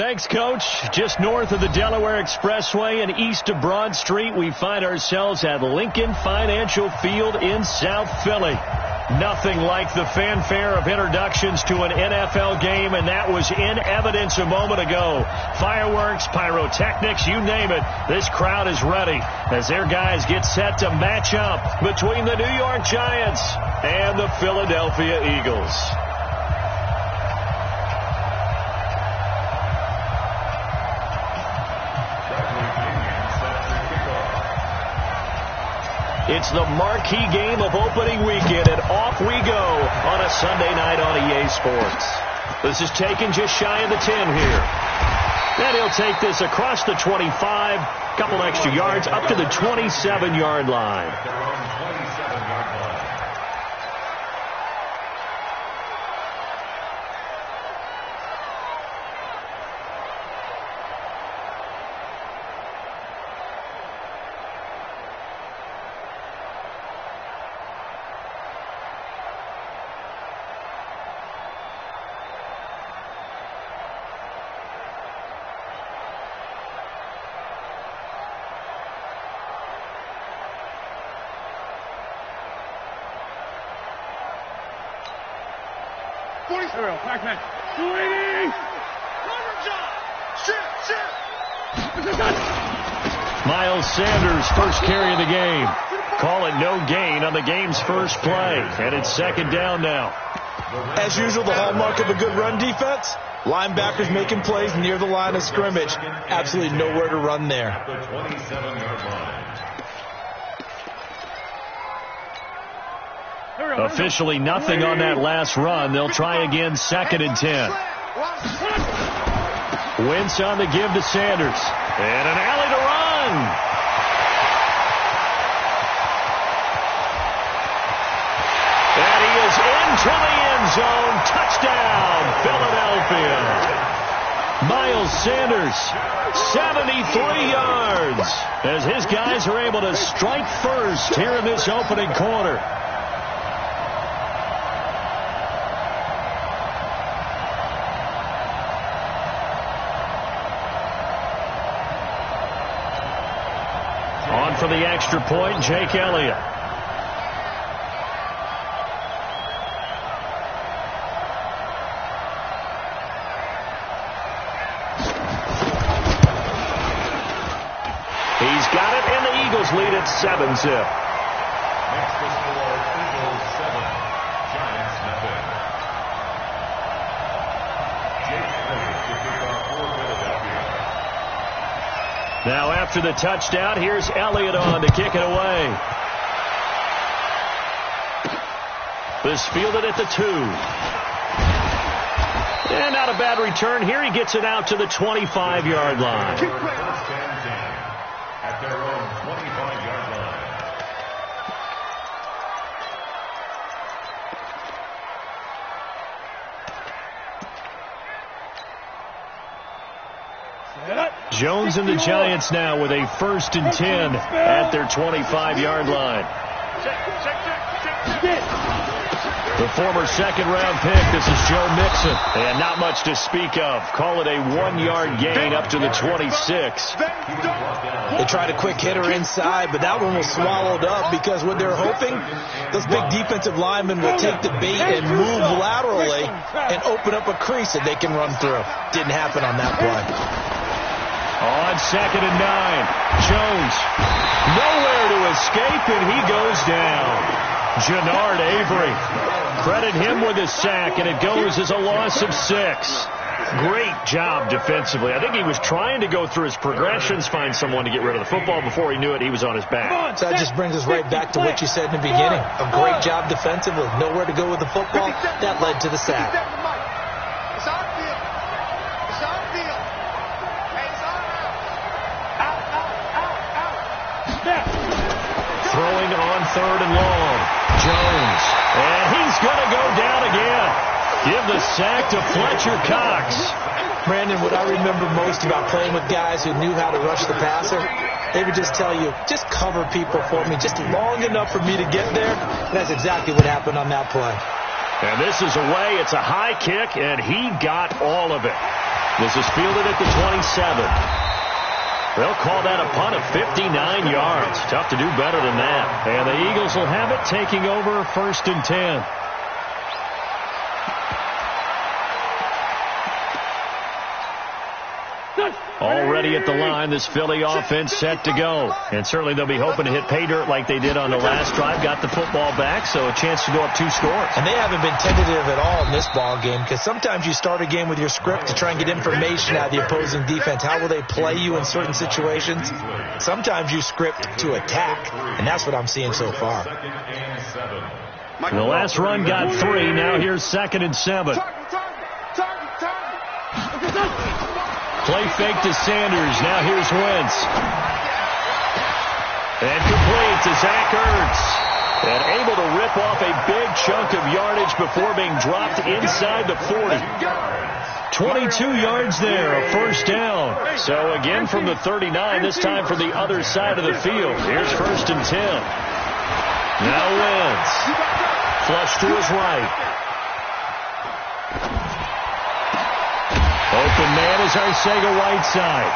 Thanks, Coach. Just north of the Delaware Expressway and east of Broad Street, we find ourselves at Lincoln Financial Field in South Philly. Nothing like the fanfare of introductions to an NFL game, and that was in evidence a moment ago. Fireworks, pyrotechnics, you name it. This crowd is ready as their guys get set to match up between the New York Giants and the Philadelphia Eagles. It's the marquee game of opening weekend, and off we go on a Sunday night on EA Sports. This is taken just shy of the 10 here. And he'll take this across the 25, couple extra yards, up to the 27-yard line. Miles Sanders, first carry of the game. Call it no gain on the game's first play. And it's second down now. As usual, the hallmark of a good run defense, linebackers making plays near the line of scrimmage. Absolutely nowhere to run there. Officially nothing on that last run. They'll try again, second and 10. Wentz on the give to Sanders. And an alley to run. And he is into the end zone. Touchdown, Philadelphia. Miles Sanders, 73 yards, as his guys are able to strike first here in this opening quarter. For the extra point, Jake Elliott. He's got it, and the Eagles lead at 7-zip. Next to score, Eagles 7, Giants nothing. Jake Elliott to kick off for Philadelphia. Now after the touchdown, here's Elliott on to kick it away. This fielded at the 2. And not a bad return here. He gets it out to the 25-yard line. First and 10 at their own 25-yard line. Jones and the Giants now with a first and 10 at their 25-yard line. The former second-round pick, this is Joe Mixon. And not much to speak of. Call it a 1-yard gain up to the 26. They tried a quick hitter inside, but that one was swallowed up because what they're hoping, those big defensive linemen will take the bait and move laterally and open up a crease that they can run through. Didn't happen on that play. On second and 9, Jones nowhere to escape, and he goes down. Jannard Avery, credit him with a sack, and it goes as a loss of 6. Great job defensively. I think he was trying to go through his progressions, find someone to get rid of the football. Before he knew it, he was on his back. So that just brings us right back to what you said in the beginning. A great job defensively, nowhere to go with the football. That led to the sack. Throwing on third and long. Jones. And he's going to go down again. Give the sack to Fletcher Cox. Brandon, what I remember most about playing with guys who knew how to rush the passer, they would just tell you, just cover people for me, just long enough for me to get there. And that's exactly what happened on that play. And this is away. It's a high kick, and he got all of it. This is fielded at the 27. They'll call that a punt of 59 yards. Tough to do better than that. And the Eagles will have it, taking over 1st and 10. Already at the line, this Philly offense set to go. And certainly they'll be hoping to hit pay dirt like they did on the last drive. Got the football back, so a chance to go up 2 scores. And they haven't been tentative at all in this ball game, because sometimes you start a game with your script to try and get information out of the opposing defense. How will they play you in certain situations? Sometimes you script to attack, and that's what I'm seeing so far. The last run got 3. Now here's 2nd and 7. Play fake to Sanders. Now here's Wentz. And complete to Zach Ertz. And able to rip off a big chunk of yardage before being dropped inside the 40. 22 yards there, a 1st down. So again from the 39, this time from the other side of the field. Here's 1st and 10. Now Wentz. Flush to his right. Open man is Arcega-Whiteside.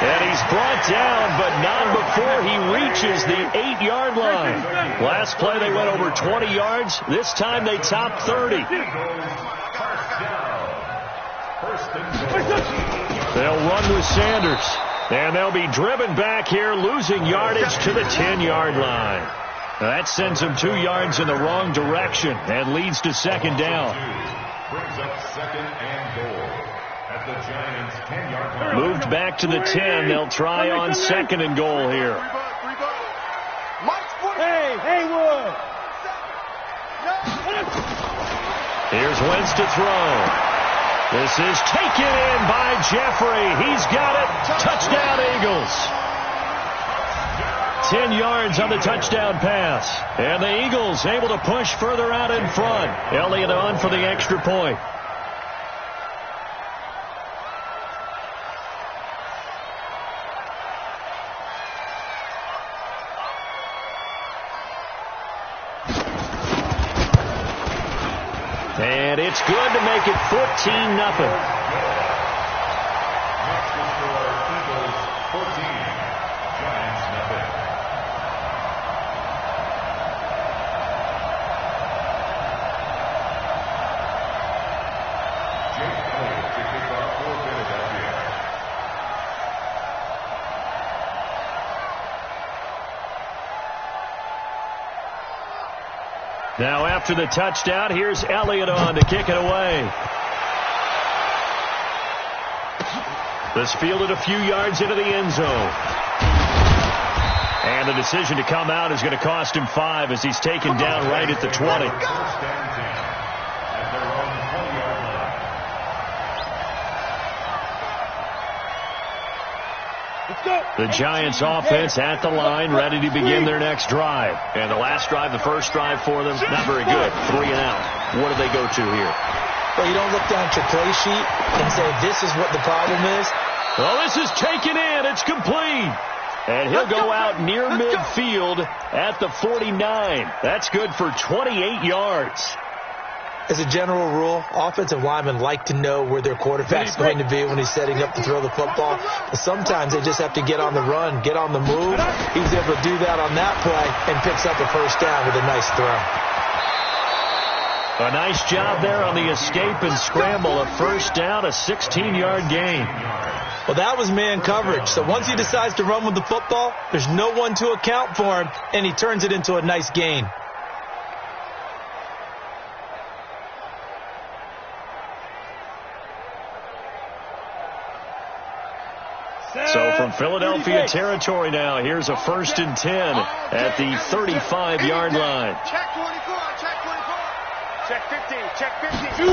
And he's brought down, but not before he reaches the 8-yard line. Last play they went over 20 yards. This time they topped 30. They'll run with Sanders. And they'll be driven back here, losing yardage to the 10-yard line. That sends them 2 yards in the wrong direction and leads to 2nd down. Brings up 2nd and goal. The Giants 10-yard line. Moved back to the 10. They'll try on 2nd and goal here. Hey, Haywood. Here's Wentz to throw. This is taken in by Jeffrey. He's got it. Touchdown, Eagles. 10 yards on the touchdown pass. And the Eagles able to push further out in front. Elliott on for the extra point. And it's good to make it 14-0. Now after the touchdown, here's Elliott on to kick it away. This fielded a few yards into the end zone. And the decision to come out is going to cost him 5 as he's taken down right at the 20. The Giants offense at the line, ready to begin their next drive. And the last drive, the first drive for them, not very good. 3 and out. What do they go to here? Well, you don't look down at your play sheet and say, this is what the problem is. Well, this is taken in. It's complete. And he'll go out near midfield at the 49. That's good for 28 yards. As a general rule, offensive linemen like to know where their quarterback's going to be when he's setting up to throw the football. But sometimes they just have to get on the run, get on the move. He was able to do that on that play and picks up a 1st down with a nice throw. A nice job there on the escape and scramble. A 1st down, a 16-yard gain. Well, that was man coverage. So once he decides to run with the football, there's no one to account for him, and he turns it into a nice gain. So from Philadelphia territory now, here's a 1st and 10 at the 35-yard line. Check 24, check 24. Check 15, check 15.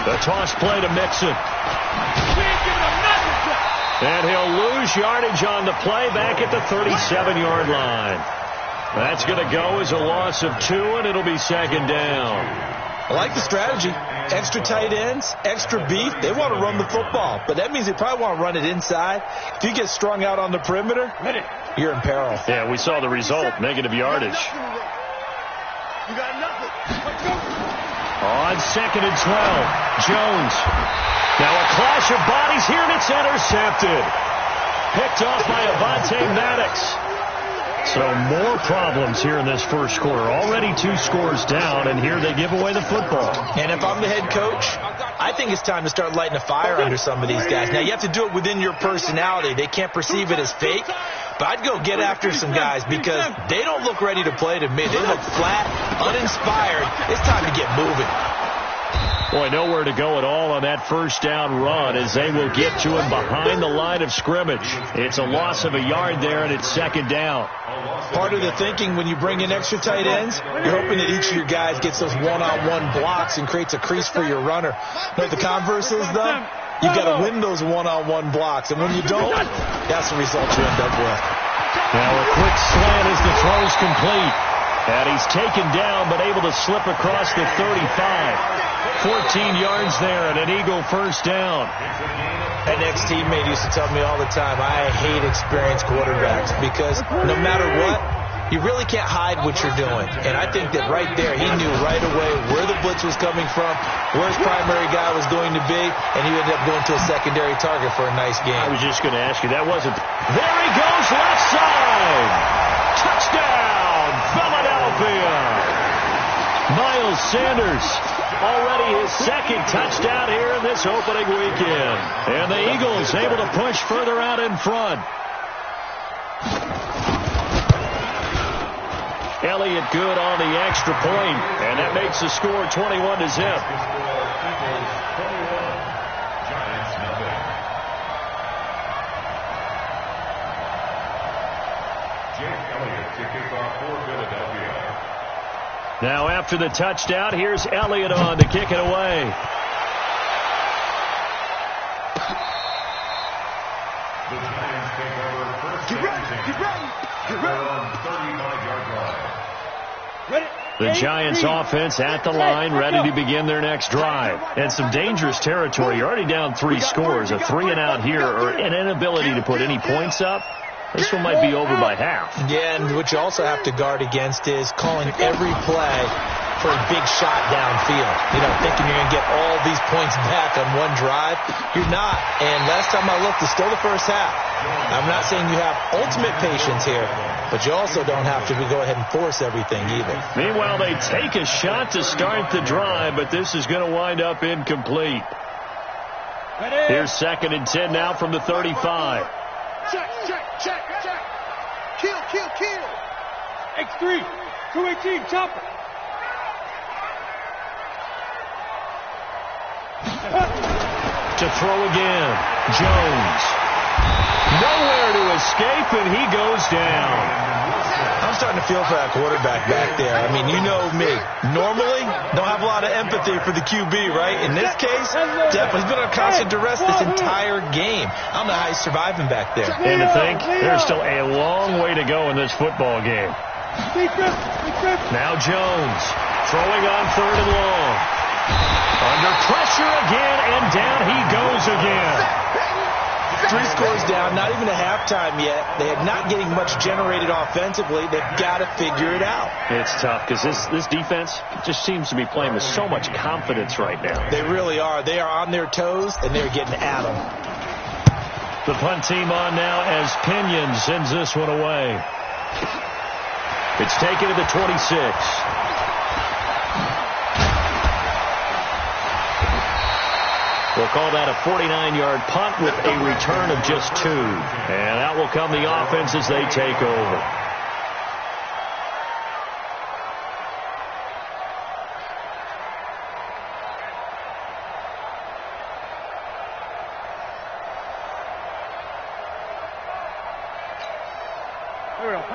The toss play to Mixon. And he'll lose yardage on the play back at the 37-yard line. That's going to go as a loss of 2, and it'll be 2nd down. I like the strategy. Extra tight ends, extra beef. They want to run the football, but that means they probably want to run it inside. If you get strung out on the perimeter, you're in peril. Yeah, we saw the result, negative yardage. You got nothing. Let's go. On 2nd and 12, Jones. Now a clash of bodies here, and it's intercepted. Picked off by Avonte Maddox. So more problems here in this first quarter. Already 2 scores down, and here they give away the football. And if I'm the head coach, I think it's time to start lighting a fire under some of these guys. Now, you have to do it within your personality. They can't perceive it as fake. But I'd go get after some guys because they don't look ready to play to me. They look flat, uninspired. It's time to get moving. Boy, nowhere to go at all on that first down run as they will get to him behind the line of scrimmage. It's a loss of a yard there, and it's 2nd down. Part of the thinking when you bring in extra tight ends, you're hoping that each of your guys gets those one-on-one blocks and creates a crease for your runner. But the converse is, though, you've got to win those one-on-one blocks. And when you don't, that's the result you end up with. Now a quick slant as the throw's complete. And he's taken down but able to slip across the 35. 14 yards there and an Eagle first down. An ex-teammate used to tell me all the time, I hate experienced quarterbacks because no matter what, you really can't hide what you're doing. And I think that right there, he knew right away where the blitz was coming from, where his primary guy was going to be, and he ended up going to a secondary target for a nice game. I was just going to ask you, that wasn't... There he goes, left side! Touchdown, Philadelphia! Miles Sanders, already his 2nd touchdown here in this opening weekend. And the Eagles able to push further out in front. Elliott good on the extra point, and that makes the score 21-0. Now after the touchdown, here's Elliott on to kick it away. The Giants take over first. Get ready. On 35-yard line. The Giants offense at the line, ready to begin their next drive. And some dangerous territory. You're already down 3 scores. A 3-and-out here, or an inability to put any points up. This one might be over by half. Yeah, and what you also have to guard against is calling every play for a big shot downfield. You know, thinking you're going to get all these points back on one drive. You're not. And last time I looked, it's still the first half. I'm not saying you have ultimate patience here, but you also don't have to go ahead and force everything either. Meanwhile, they take a shot to start the drive, but this is going to wind up incomplete. Here's 2nd and 10 now from the 35. Check. Kill. X3, 218, chopper. To throw again, Jones. Nowhere to escape, and he goes down. I'm starting to feel for that quarterback back there. I mean, you know me. Normally, don't have a lot of empathy for the QB, right? In this case, definitely. He's been on constant duress this entire game. I don't know how he's surviving back there. And to think, there's still a long way to go in this football game. Now Jones, throwing on 3rd and long. Under pressure again, and down he goes again. 3 scores down, not even a halftime yet. They are not getting much generated offensively. They've got to figure it out. It's tough because this defense just seems to be playing with so much confidence right now. They really are. They are on their toes, and they're getting at them. The punt team on now as Pinion sends this one away. It's taken to the 26. We'll call that a 49-yard punt with a return of just 2. And out will come the offense as they take over.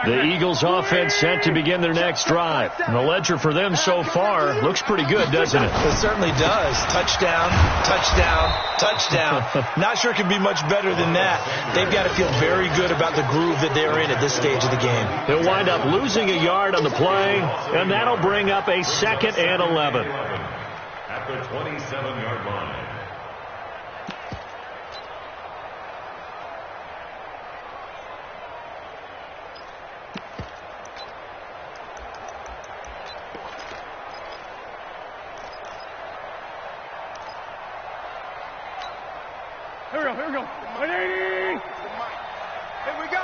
The Eagles offense set to begin their next drive. And the ledger for them so far looks pretty good, doesn't it? It certainly does. Touchdown, touchdown, touchdown. Not sure it could be much better than that. They've got to feel very good about the groove that they're in at this stage of the game. They'll wind up losing a yard on the play, and that'll bring up a 2nd and 11. At the 27-yard line. Here we go. 180. Here we go.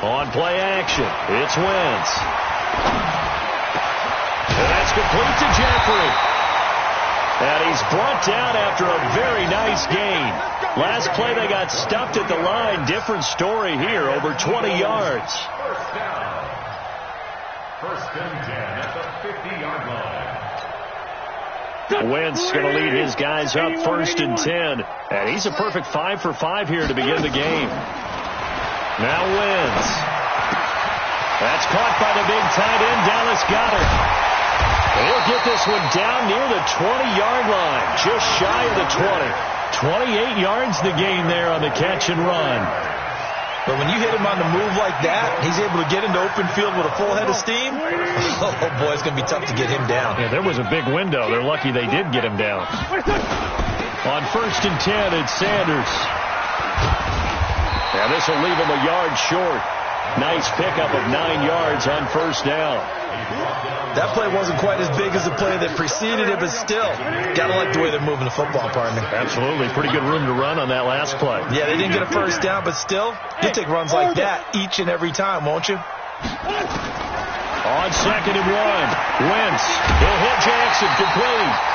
On play action, it's Wentz. And that's complete to Jeffrey. And he's brought down after a very nice gain. Last play they got stuffed at the line. Different story here, over 20 yards. First down. First and 10 at the 50-yard line. Wentz going to lead his guys up 1st and 10. And he's a perfect 5 for 5 here to begin the game. Now Wentz. That's caught by the big tight end. Dallas got it. He'll get this one down near the 20-yard line. Just shy of the 20. 28 yards the gain there on the catch and run. But when you hit him on the move like that, he's able to get into open field with a full head of steam. Oh, boy, it's going to be tough to get him down. Yeah, there was a big window. They're lucky they did get him down. On 1st and 10, it's Sanders. And this will leave him a yard short. Nice pickup of 9 yards on 1st down. That play wasn't quite as big as the play that preceded it, but still, got to like the way they're moving the football, partner. Absolutely. Pretty good room to run on that last play. Yeah, they didn't get a 1st down, but still, you take runs like that each and every time, won't you? On 2nd and 1, Wentz. He'll hit Jackson complete.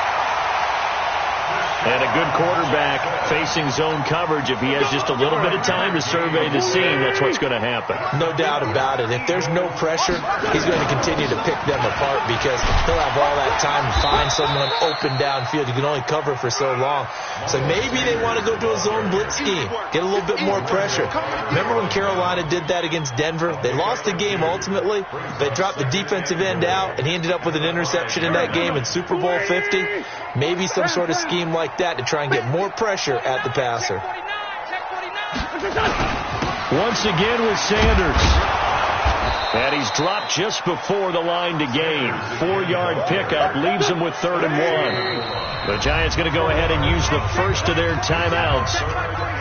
And a good quarterback facing zone coverage. If he has just a little bit of time to survey the scene, that's what's going to happen. No doubt about it. If there's no pressure, he's going to continue to pick them apart because he'll have all that time to find someone open downfield. You can only cover for so long. So maybe they want to go to a zone blitz scheme, get a little bit more pressure. Remember when Carolina did that against Denver? They lost the game ultimately. They dropped the defensive end out, and he ended up with an interception in that game in Super Bowl 50. Maybe some sort of scheme like that to try and get more pressure at the passer. Once again with Sanders. And he's dropped just before the line to gain. 4-yard pickup leaves him with 3rd and 1. The Giants going to go ahead and use the first of their timeouts.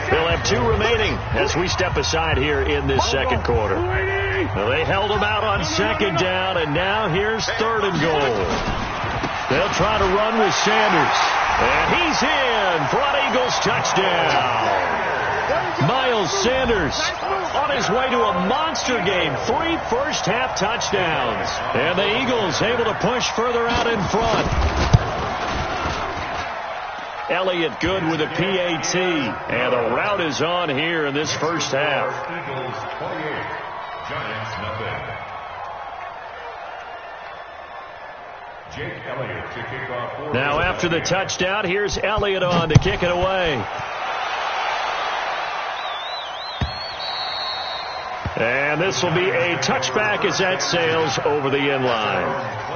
They'll have 2 remaining as we step aside here in this second quarter. Well, they held him out on 2nd down, and now here's 3rd and goal. They'll try to run with Sanders. And he's in for an Eagles touchdown. Miles Sanders on his way to a monster game. 3 first-half touchdowns. And the Eagles able to push further out in front. Elliott good with a PAT. And the route is on here in this first half. Eagles 28, Giants nothing. Jake Elliott to kick off. Now after the touchdown, here's Elliott on to kick it away. And this will be a touchback as that sails over the end line.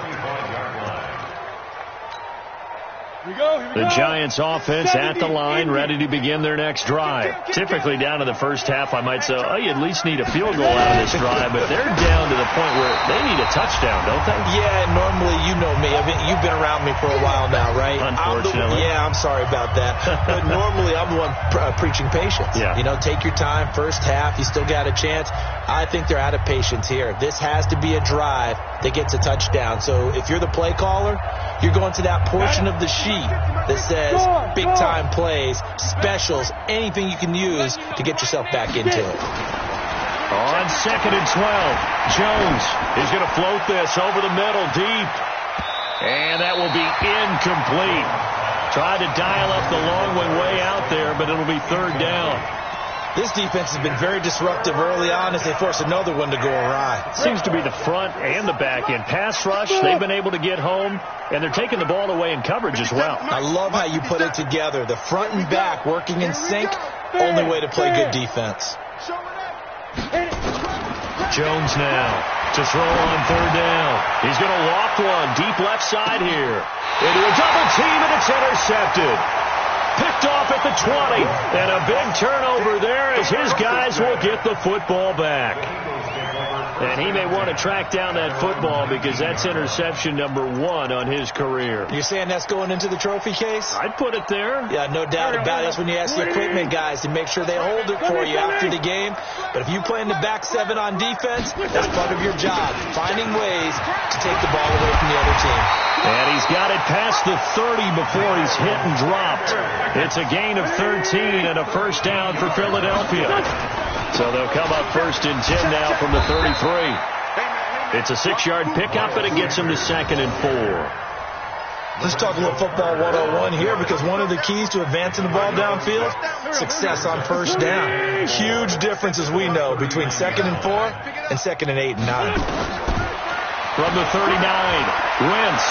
The Giants offense at the line, ready to begin their next drive. Typically down to the first half, I might say, oh, you at least need a field goal out of this drive, but they're down to the point where they need a touchdown, don't they? Yeah, normally, you know me. I mean, you've been around me for a while now, right? Unfortunately. I'm sorry about that. But normally, I'm the one preaching patience. Yeah. You know, take your time. First half, you still got a chance. I think they're out of patience here. This has to be a drive that gets a touchdown. So if you're the play caller, you're going to that portion of the sheet that says big-time plays, specials, anything you can use to get yourself back into it. On 2nd and 12, Jones is going to float this over the middle deep. And that will be incomplete. Tried to dial up the long one way out there, but it'll be 3rd down. This defense has been very disruptive early on as they force another one to go awry. Seems to be the front and the back end. Pass rush, they've been able to get home, and they're taking the ball away in coverage as well. I love how you put it together. The front and back working in sync, only way to play good defense. Jones now to throw on 3rd down. He's going to loft one deep left side here. Into a double team, and it's intercepted. Picked off at the 20, and a big turnover there as his guys will get the football back. And he may want to track down that football because that's interception number 1 on his career. You're saying that's going into the trophy case? I'd put it there. Yeah, no doubt about it. That's when you ask the equipment guys to make sure they hold it for you after the game. But if you play in the back 7 on defense, that's part of your job, finding ways to take the ball away from the other team. And he's got it past the 30 before he's hit and dropped. It's a gain of 13 and a first down for Philadelphia. So they'll come up 1st and 10 now from the 33. It's a 6-yard pickup, and it gets him to 2nd and 4. Let's talk a little football 101 here, because one of the keys to advancing the ball downfield, success on first down. Huge difference, as we know, between 2nd and 4 and 2nd and 8 and 9. From the 39, Wentz.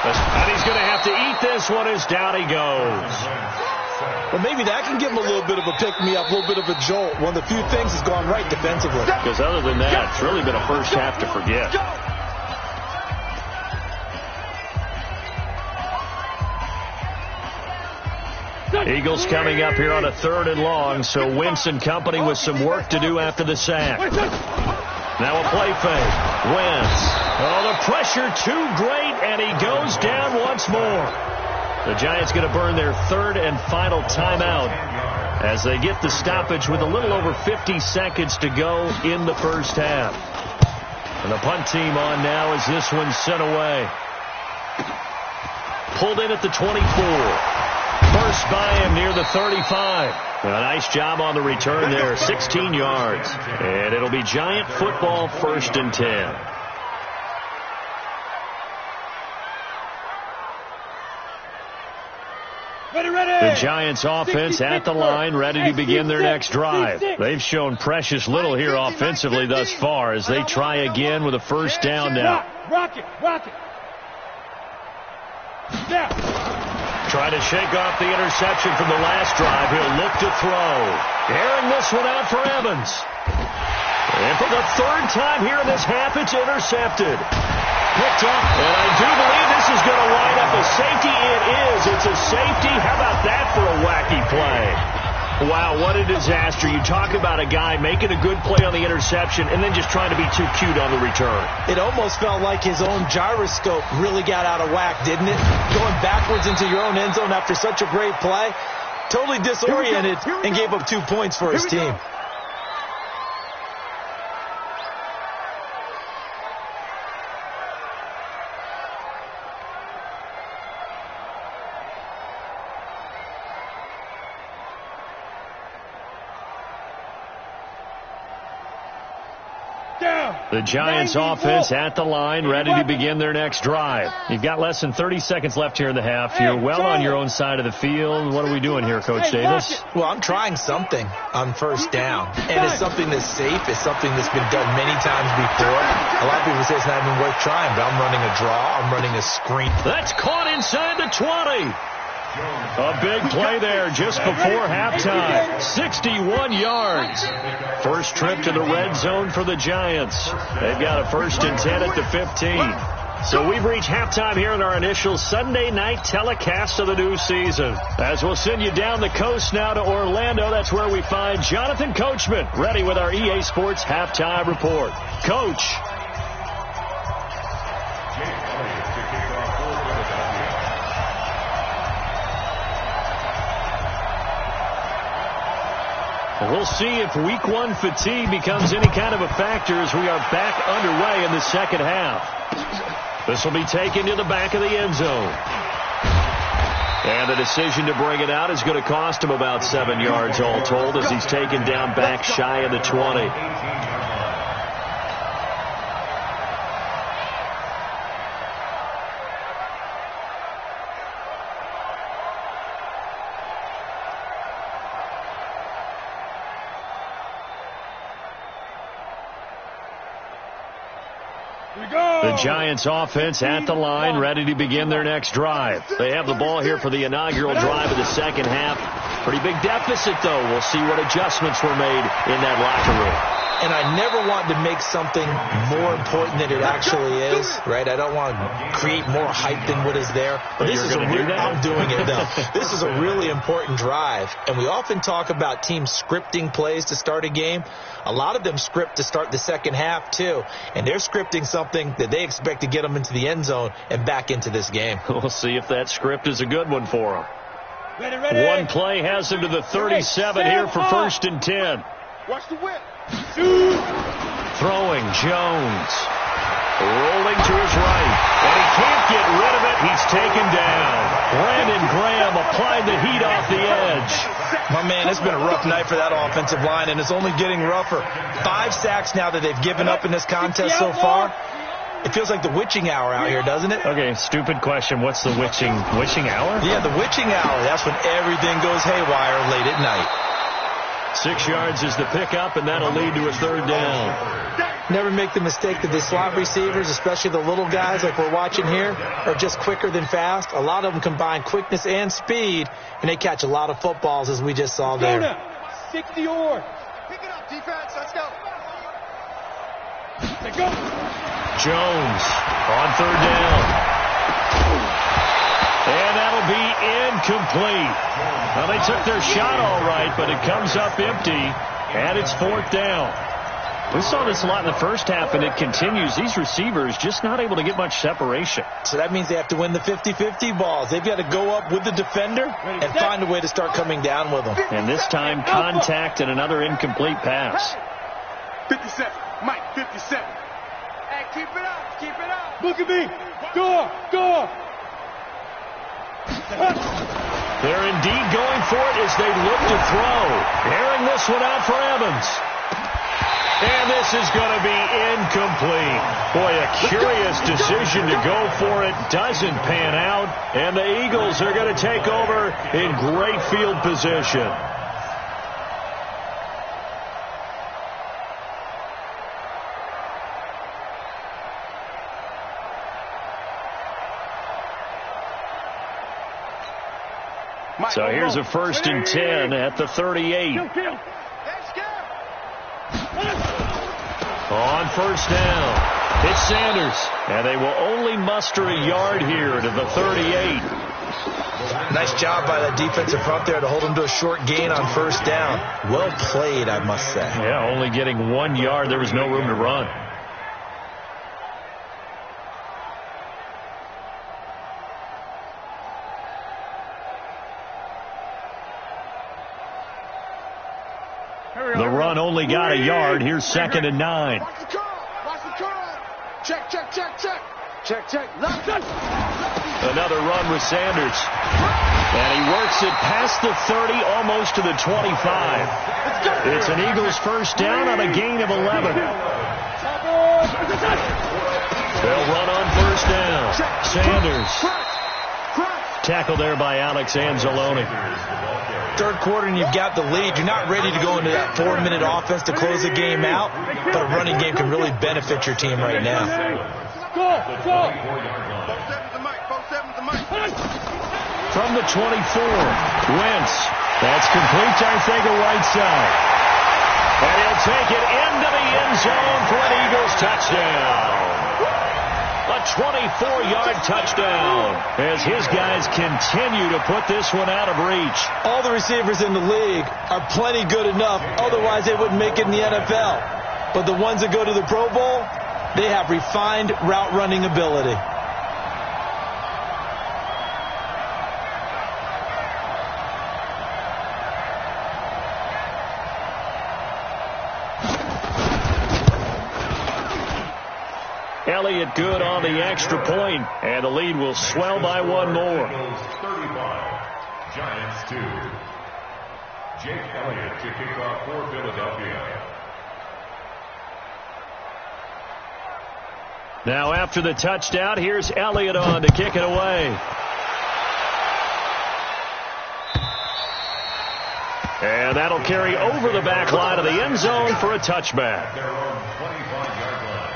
And he's going to have to eat this one as down he goes. Well, maybe that can give him a little bit of a pick-me-up, a little bit of a jolt. One of the few things that's gone right defensively. Because other than that, it's really been a first half to forget. Eagles coming up here on a 3rd and long, so Wentz and company with some work to do after the sack. Now a play fake. Wentz. Oh, the pressure too great, and he goes down once more. The Giants going to burn their 3rd and final timeout as they get the stoppage with a little over 50 seconds to go in the first half. And the punt team on now as this one's sent away. Pulled in at the 24. First by him near the 35. A nice job on the return there, 16 yards. And it'll be Giant football 1st and 10. The Giants offense at the line, ready to begin their next drive. They've shown precious little here offensively thus far as they try again with a first down now. Try to shake off the interception from the last drive. He'll look to throw. Airing this one out for Evans. And for the 3rd time here in this half, it's intercepted. Picked up, and I do believe this is going to wind up a safety. It is. It's a safety. How about that for a wacky play? Wow, what a disaster. You talk about a guy making a good play on the interception and then just trying to be too cute on the return. It almost felt like his own gyroscope really got out of whack, didn't it? Going backwards into your own end zone after such a great play. Totally disoriented and gave up 2 points for his team. The Giants offense at the line, ready to begin their next drive. You've got less than 30 seconds left here in the half. You're well on your own side of the field. What are we doing here, Coach Davis? Well, I'm trying something on first down. And it's something that's safe. It's something that's been done many times before. A lot of people say it's not even worth trying, but I'm running a draw. I'm running a screen. That's caught inside the 20. A big play there just before halftime. 61 yards. First trip to the red zone for the Giants. They've got a 1st and 10 at the 15. So we've reached halftime here in our initial Sunday night telecast of the new season. As we'll send you down the coast now to Orlando, that's where we find Jonathan Coachman, ready with our EA Sports halftime report. Coach. We'll see if week 1 fatigue becomes any kind of a factor as we are back underway in the second half. This will be taken to the back of the end zone. And the decision to bring it out is going to cost him about 7 yards all told as he's taken down back shy of the 20. The Giants offense at the line, ready to begin their next drive. They have the ball here for the inaugural drive of the second half. Pretty big deficit, though. We'll see what adjustments were made in that locker room. And I never want to make something more important than it actually is, right? I don't want to create more hype than what is there. But this is I'm doing it, though. This is a really important drive. And we often talk about teams scripting plays to start a game. A lot of them script to start the second half, too. And they're scripting something that they expect to get them into the end zone and back into this game. We'll see if that script is a good one for them. Ready. One play has them to the 37 here for 1st and 10. Watch the whip. Throwing Jones. Rolling to his right. And he can't get rid of it. He's taken down. Brandon Graham applied the heat off the edge. My man, it's been a rough night for that offensive line, and it's only getting rougher. 5 sacks now that they've given up in this contest so far. It feels like the witching hour out here, doesn't it? Okay, stupid question. What's the witching hour? Yeah, the witching hour. That's when everything goes haywire late at night. 6 yards is the pickup, and that'll lead to a 3rd down. Never make the mistake that the slot receivers, especially the little guys like we're watching here, are just quicker than fast. A lot of them combine quickness and speed, and they catch a lot of footballs, as we just saw there. 60 yards. Pick it up, defense. Let's go. Let's go. Jones on 3rd down. And that'll be incomplete. Well, they took their shot all right, but it comes up empty, and it's 4th down. We saw this a lot in the first half, and it continues. These receivers just not able to get much separation. So that means they have to win the 50-50 balls. They've got to go up with the defender and find a way to start coming down with them. And this time, contact and another incomplete pass. 57. Mike, 57. Hey, keep it up. Keep it up. Look at me. Go. They're indeed going for it as they look to throw. Airing this one out for Evans. And this is going to be incomplete. Boy, a curious decision to go for it. Doesn't pan out. And the Eagles are going to take over in great field position. So here's a 1st and 10 at the 38. On 1st down, it's Sanders. And they will only muster a yard here to the 38. Nice job by that defensive front there to hold him to a short gain on 1st down. Well played, I must say. Yeah, only getting 1 yard. There was no room to run. The run only got a yard. Here's 2nd and 9. Watch the curl. Check. Another run with Sanders. And he works it past the 30, almost to the 25. It's an Eagles 1st down on a gain of 11. They'll run on 1st down. Sanders. Tackle there by Alex Anzalone. 3rd quarter and you've got the lead. You're not ready to go into that 4-minute offense to close the game out, but a running game can really benefit your team right now. From the 24, Wentz. That's complete to our Thega right side. And he'll take it into the end zone for an Eagles touchdown. A 24-yard touchdown as his guys continue to put this one out of reach. All the receivers in the league are plenty good enough. Otherwise, they wouldn't make it in the NFL. But the ones that go to the Pro Bowl, they have refined route running ability. Elliott good on the extra point, and the lead will swell by 1 more. 35, Giants 2. Jake Elliott to kick off for Philadelphia. Now after the touchdown, here's Elliott on to kick it away. And that'll carry over the back line of the end zone for a touchback. Their own 25-yard line.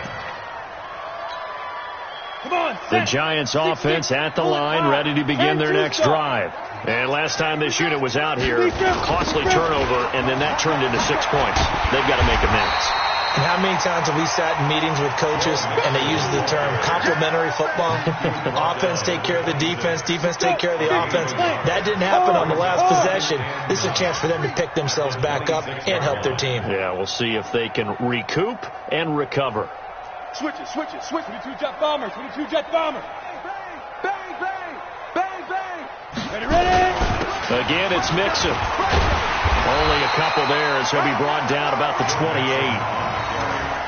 The Giants offense at the line, ready to begin their next drive. And last time this unit was out here, costly turnover, and then that turned into 6 points. They've got to make amends. And how many times have we sat in meetings with coaches and they use the term complementary football? Offense take care of the defense, defense take care of the offense. That didn't happen on the last possession. This is a chance for them to pick themselves back up and help their team. Yeah, we'll see if they can recoup and recover. Switch it. 22 jet bomber, 22 jet bomber. Bang, bang, bang, bang. Ready? Again, it's Mixon. Only a couple there as he'll be brought down about the 28.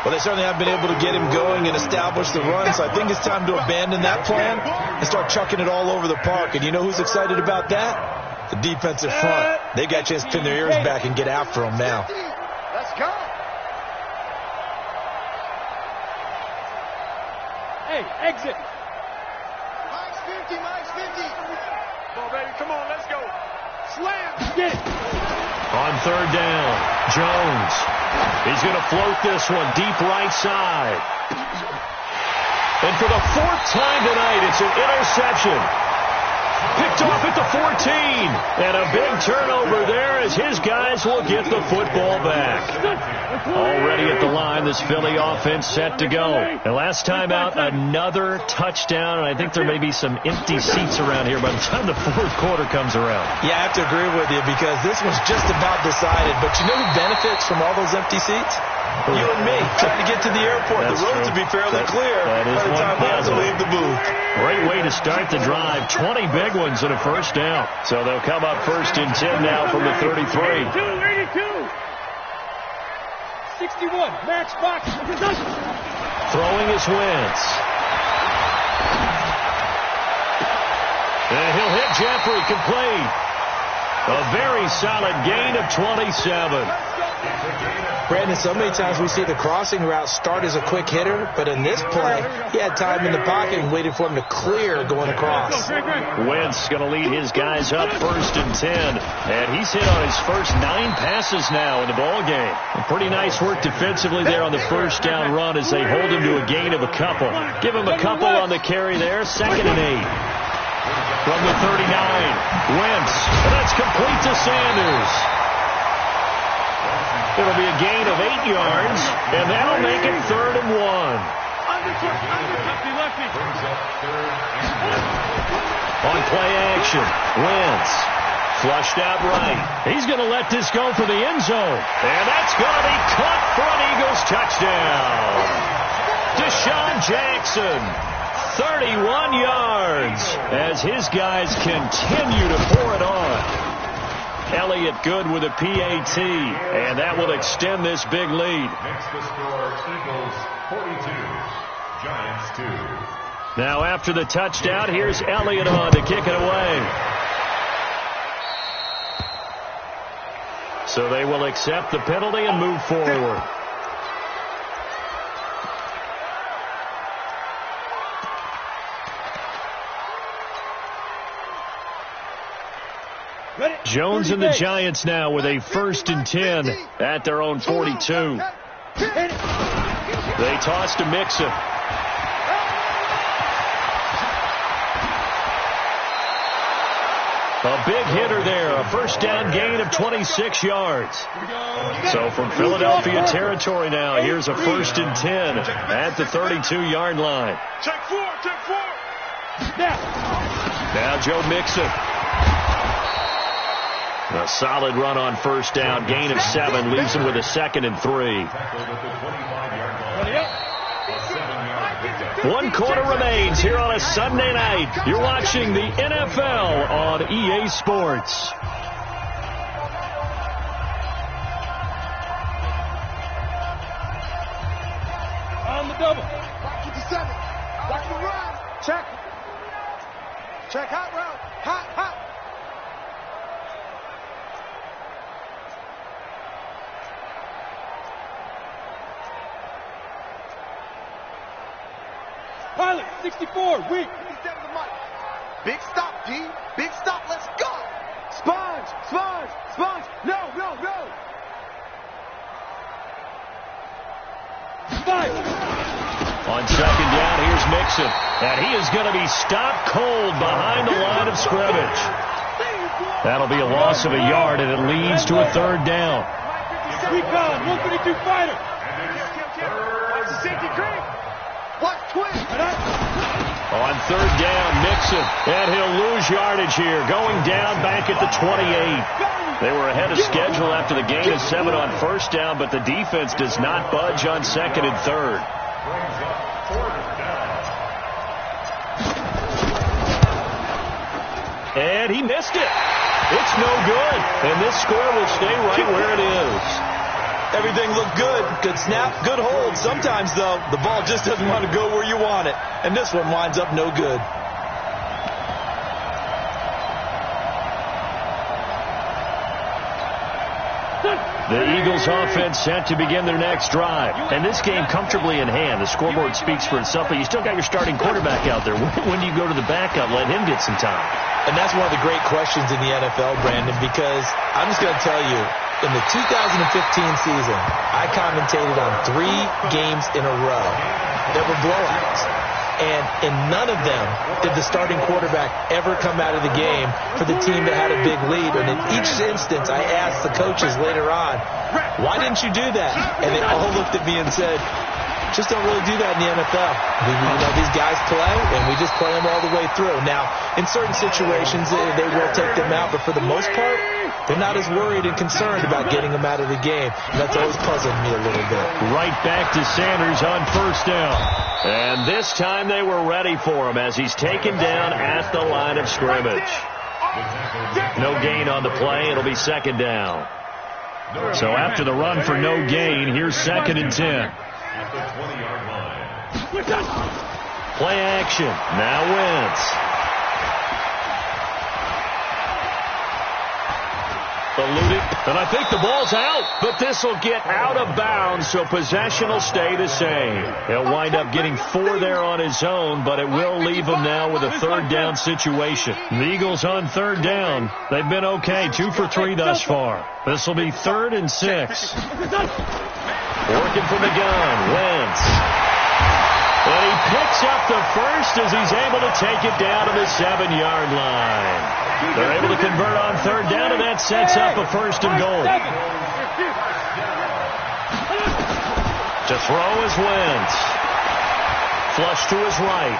Well, they certainly have been able to get him going and establish the run, so I think it's time to abandon that plan and start chucking it all over the park. And you know who's excited about that? The defensive front. They got a chance to pin their ears back and get after him now. Let's go. Hey, exit. Mike's 50. Come on, baby. Come on, let's go. Slam. Get it. On third down, Jones. He's going to float this one deep right side. And for the 4th time tonight, it's an interception. Picked off at the 14. And a big turnover there as his guys will get the football back. Already at the line, this Philly offense set to go. And last time out, another touchdown. And I think there may be some empty seats around here by the time the 4th quarter comes around. Yeah, I have to agree with you because this one's just about decided. But you know who benefits from all those empty seats? You and me, trying to get to the airport. That's the roads true. will be fairly clear by the time we have to leave the booth. Great way to start the drive. 20 big ones and a first down. So they'll come up 1st and 10 now from the 33. 82. 61. Max box. Throwing is Wentz. And he'll hit Jeffrey complete. A very solid gain of 27. Brandon, so many times we see the crossing route start as a quick hitter, but in this play, he had time in the pocket and waited for him to clear going across. Wentz going to lead his guys up 1st and 10. And he's hit on his first 9 passes now in the ball game. And pretty nice work defensively there on the first down run as they hold him to a gain of a couple. Give him a couple on the carry there. 2nd and 8. From the 39, Wentz. And that's complete to Sanders. It'll be a gain of 8 yards, and that'll make it 3rd and 1. On play action, Wentz. Flushed out right. He's going to let this go for the end zone. And that's going to be caught for an Eagles touchdown. Deshaun Jackson, 31 yards, as his guys continue to pour it on. Elliott good with a PAT, and that will extend this big lead. Next to score, Eagles 42, Giants 2. Now after the touchdown, here's Elliott on to kick it away. So they will accept the penalty and move forward. Jones and the Giants now with a 1st and 10 at their own 42. They toss to Mixon. A big hitter there, a first down gain of 26 yards. So from Philadelphia territory now, here's a 1st and 10 at the 32-yard line. Check 4. Now Joe Mixon. A solid run on first down, gain of 7, leaves him with a 2nd and 3. 1 quarter remains here on a Sunday night. You're watching the NFL on EA Sports. On the double. Block 57. Block the run. Check. Hot route. Hot. Pilot, 64, weak. He's down to the mic. Big stop, D. Big stop, let's go. Sponge. No. 5. On 2nd down, here's Mixon. And he is going to be stopped cold behind the line of scrimmage. That'll be a loss of a yard, and it leads to a third down. Recon, 152 fighter. Watch the safety creep. Watch twin. On third down, Mixon. And he'll lose yardage here. Going down back at the 28. They were ahead of schedule after the gain of 7 on first down, but the defense does not budge on second and third. And he missed it. It's no good. And this score will stay right where it is. Everything looked good. Good snap, good hold. Sometimes, though, the ball just doesn't want to go where you want it. And this one winds up no good. The Eagles offense set to begin their next drive. And this game comfortably in hand. The scoreboard speaks for itself, but you still got your starting quarterback out there. When do you go to the backup? Let him get some time. And that's one of the great questions in the NFL, Brandon, because I'm just going to tell you, in the 2015 season, I commentated on 3 games in a row that were blowouts. And in none of them did the starting quarterback ever come out of the game for the team that had a big lead. And in each instance, I asked the coaches later on, why didn't you do that? And they all looked at me and said, just don't really do that in the NFL. These guys play, and we just play them all the way through. Now, in certain situations, they will take them out, but for the most part, they're not as worried and concerned about getting them out of the game. And that's always puzzled me a little bit. Right back to Sanders on first down. And this time they were ready for him as he's taken down at the line of scrimmage. No gain on the play. It'll be second down. So after the run for no gain, here's second and 10. Play action. Now Wentz. Eluded, and I think the ball's out, but this will get out of bounds, so possession will stay the same. He'll wind up getting 4 there on his own, but it will leave him now with a third down situation. The Eagles on third down. They've been okay, 2 for 3 thus far. This will be 3rd and 6. Working from the gun, Wentz. And he picks up the first as he's able to take it down to the 7-yard line. They're able to convert on third down, and that sets up a 1st and goal. To throw is Wentz. Flush to his right.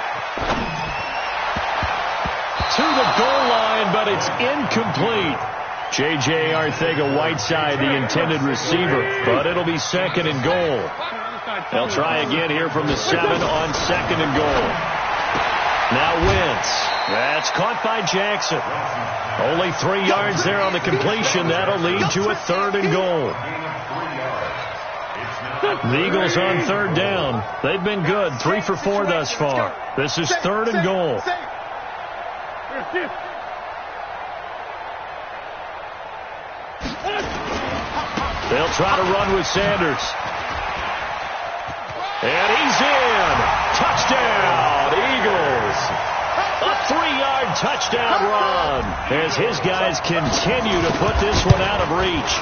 To the goal line, but it's incomplete. J.J. Arcega-Whiteside, the intended receiver, but it'll be 2nd and goal. They'll try again here from the 7 on 2nd and goal. Now Wentz. That's caught by Jackson. Only 3 yards there on the completion. That'll lead to a 3rd and goal. The Eagles on third down. They've been good. 3 for 4 thus far. This is 3rd and goal. They'll try to run with Sanders. And he's in. Touchdown, Eagles. A 3-yard touchdown run as his guys continue to put this one out of reach.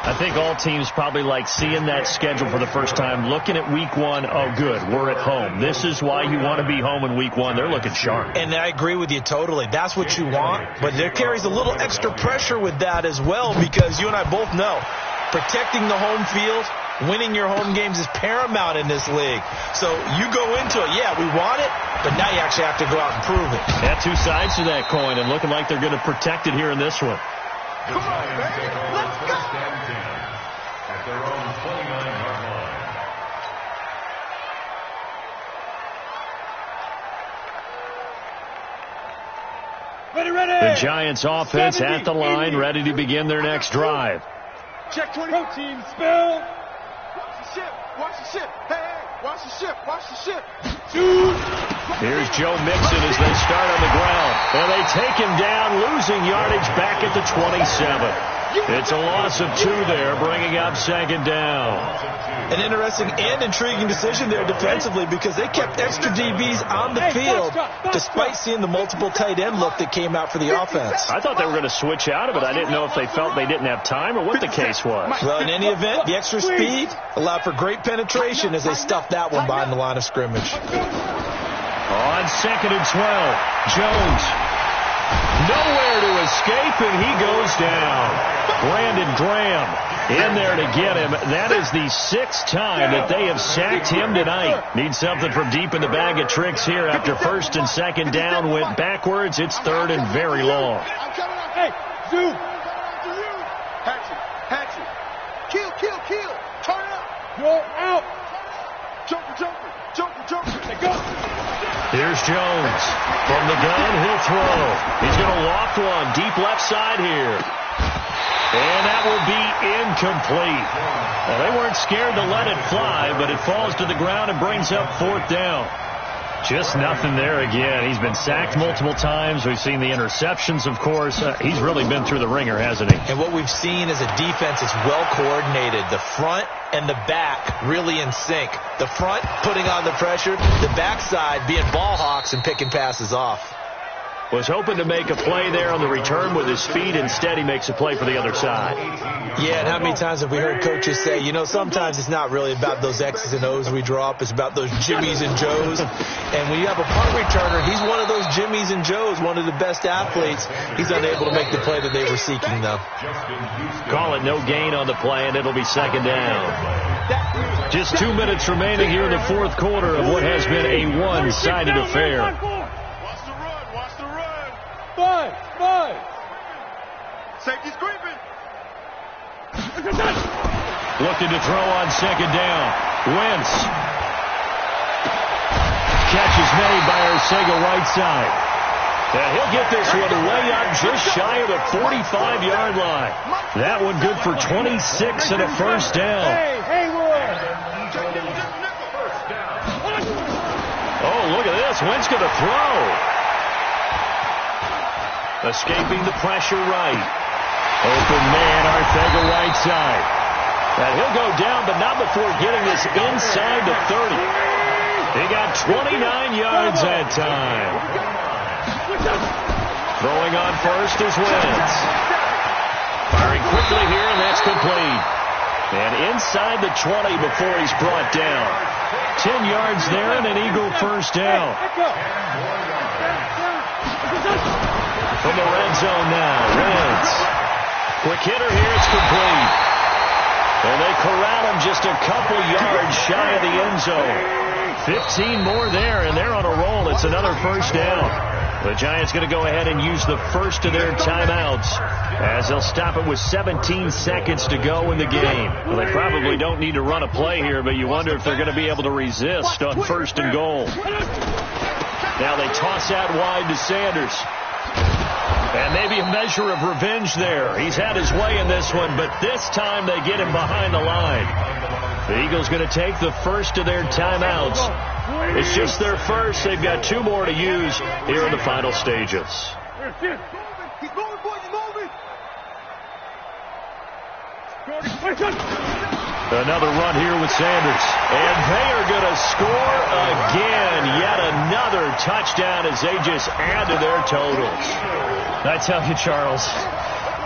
I think all teams probably like seeing that schedule for the first time, looking at week 1. Oh, good, we're at home. This is why you want to be home in week 1. They're looking sharp. And I agree with you totally. That's what you want. But there carries a little extra pressure with that as well, because you and I both know protecting the home field, winning your home games is paramount in this league. So you go into it, yeah, we want it, but now you actually have to go out and prove it. Yeah, 2 sides to that coin, and looking like they're going to protect it here in this one. Come on, baby. Let's go. At their own 29-yard line. Ready. The Giants offense at the line, ready to begin their next drive. Check 20. Protein spill. Watch the ship. Watch the ship. Hey, watch the ship. Watch the ship. Here's Joe Mixon as they start on the ground. And they take him down, losing yardage back at the 27. It's a loss of 2 there, bringing up 2nd down. An interesting and intriguing decision there defensively, because they kept extra DBs on the field despite seeing the multiple tight end look that came out for the offense. I thought they were going to switch out of it. I didn't know if they felt they didn't have time or what the case was. Well, in any event, the extra speed allowed for great penetration as they stuffed that one behind the line of scrimmage. On 2nd and 12, Jones. Nowhere to escape, and he goes down. Brandon Graham in there to get him. That is the 6th time that they have sacked him tonight. Need something from deep in the bag of tricks here. After 1st and 2nd down went backwards, it's 3rd and very long. Hey, zoom. Hatchet. Kill. Turn it up. Go out. Jumper. They go. Here's Jones. From the gun, he'll throw. He's going to loft one deep left side here. And that will be incomplete. Well, they weren't scared to let it fly, but it falls to the ground and brings up 4th down. Just nothing there again. He's been sacked multiple times. We've seen the interceptions, of course. He's really been through the ringer, hasn't he? And what we've seen is a defense that's well coordinated. The front and the back really in sync. The front putting on the pressure, the backside being ball hawks and picking passes off. Was hoping to make a play there on the return with his feet. Instead, he makes a play for the other side. Yeah, and how many times have we heard coaches say, you know, sometimes it's not really about those X's and O's we draw up. It's about those Jimmies and Joes. And when you have a punt returner, he's one of those Jimmies and Joes, one of the best athletes. He's unable to make the play that they were seeking, though. Call it no gain on the play, and it'll be 2nd down. Just 2 minutes remaining here in the 4th quarter of what has been a one-sided affair. Five. Safety's creeping. Looking to throw on 2nd down. Wentz. Catch is made by Arcega Whiteside. And he'll get this one way up just shy of the 45-yard line. That one good for 26 and a 1st down. Oh, look at this. Wentz going to throw. Escaping the pressure right. Open man, Arcega Whiteside. And he'll go down, but not before getting this inside the 30. He got 29 yards that time. Throwing on first is Wentz. Firing quickly here, and that's complete. And inside the 20 before he's brought down. 10 yards there and an Eagle 1st down. From the red zone now, Wentz. Quick hitter here, it's complete. And they corral him just a couple yards shy of the end zone. 15 more there, and they're on a roll. It's another 1st down. The Giants going to go ahead and use the first of their timeouts as they'll stop it with 17 seconds to go in the game. Well, they probably don't need to run a play here, but you wonder if they're going to be able to resist on 1st and goal. Now they toss out wide to Sanders. And maybe a measure of revenge there. He's had his way in this one, but this time they get him behind the line. The Eagles going to take the first of their timeouts. It's just their first. They've got 2 more to use here in the final stages. He's moving, boy, he's moving. Another run here with Sanders. And they are going to score again. Yet another touchdown as they just add to their totals. I tell you, Charles,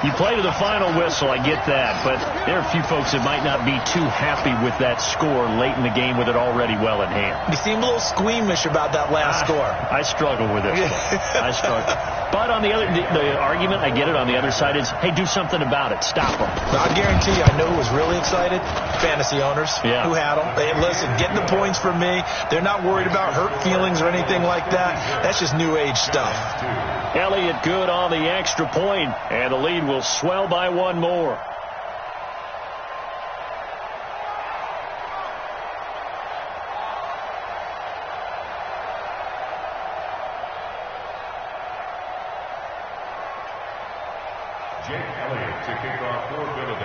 you play to the final whistle, I get that, but there are a few folks that might not be too happy with that score late in the game with it already well in hand. You seem a little squeamish about that last score. I struggle with it. I struggle. But on the other, the argument, I get it, on the other side is, hey, do something about it. Stop them. I guarantee you, I know who was really excited. Fantasy owners who had them. Hey, listen, getting the points from me. They're not worried about hurt feelings or anything like that. That's just new age stuff. Elliott good on the extra point, and the lead will swell by 1 more.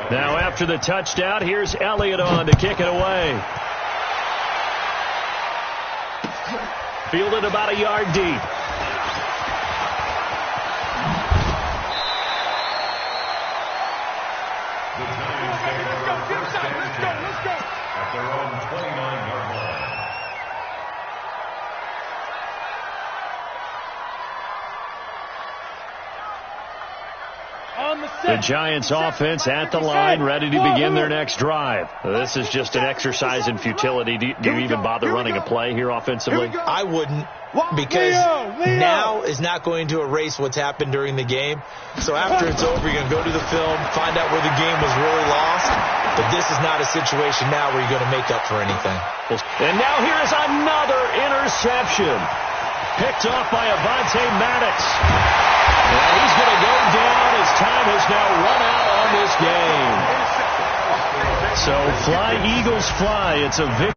Now after the touchdown, here's Elliott on to kick it away. Fielded about a yard deep. Let's go. At their own 29-yard line. The Giants offense at the line, ready to begin their next drive. This is just an exercise in futility. Do you even bother running a play here offensively? I wouldn't. because now is not going to erase what's happened during the game. So after it's over, you're going to go to the film, find out where the game was really lost. But this is not a situation now where you're going to make up for anything. And now here is another interception. Picked off by Avonte Maddox. And he's going to go down as time has now run out on this game. So fly, Eagles, fly. It's a victory.